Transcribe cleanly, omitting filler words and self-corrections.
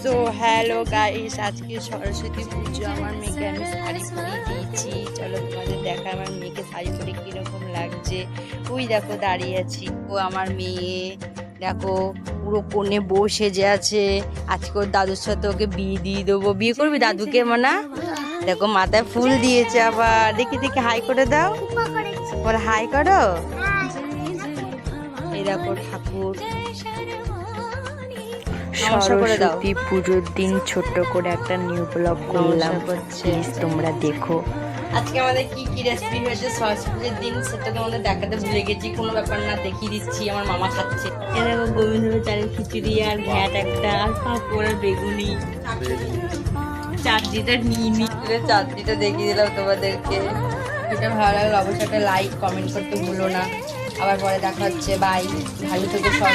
So hello guys, আজকে সরস্বতী পুজো। আমার মেয়েকে আমি শাড়ি পরিয়ে দিয়েছি। চলো তোমাদের দেখা আমার মেয়েকে শাড়ি পরে কিরকম লাগছে। ওই দেখো দাঁড়িয়ে আছি, ও আমার মেয়ে দেখো পুরো কোণে বউ সেজে আছে। আজকে ওর দাদুর সাথে ওকে বিয়ে দিয়ে দেবো। বিয়ে করবি দাদুকে মানা? দেখো মাথায় ফুল দিয়েছে আবার। দেখি দেখি হাই করে দাও, বল হাই করো। এই দেখো ঠাকুর। সরস্বতী পুজোর দিন ছোট্ট করে একটা নিউ ব্লগ করলাম, প্লিজ তোমরা দেখো। আজকে আমাদের কি কি রেসিপি হয়েছে সরস্বতী পুজোর দিন সেটা তোমাদের দেখাতে ভুলে গেছি। কোনো ব্যাপার না, দেখিয়ে দিচ্ছি। আমার মামা খাচ্ছে। এ দেখো গোবিন্দ চালের খিচুড়ি আর ঘ্যাট একটা আর পাঁপড় আর বেগুনি। চাটনিটা নিয়ে নিয়ে চাটনিটা দেখিয়ে দিলাম তোমাদেরকে। এটা ভালো লাগলে অবশ্যই একটা লাইক কমেন্ট করতে ভুলো না। আবার পরে দেখা হচ্ছে। বাই, ভালো থেকো সব।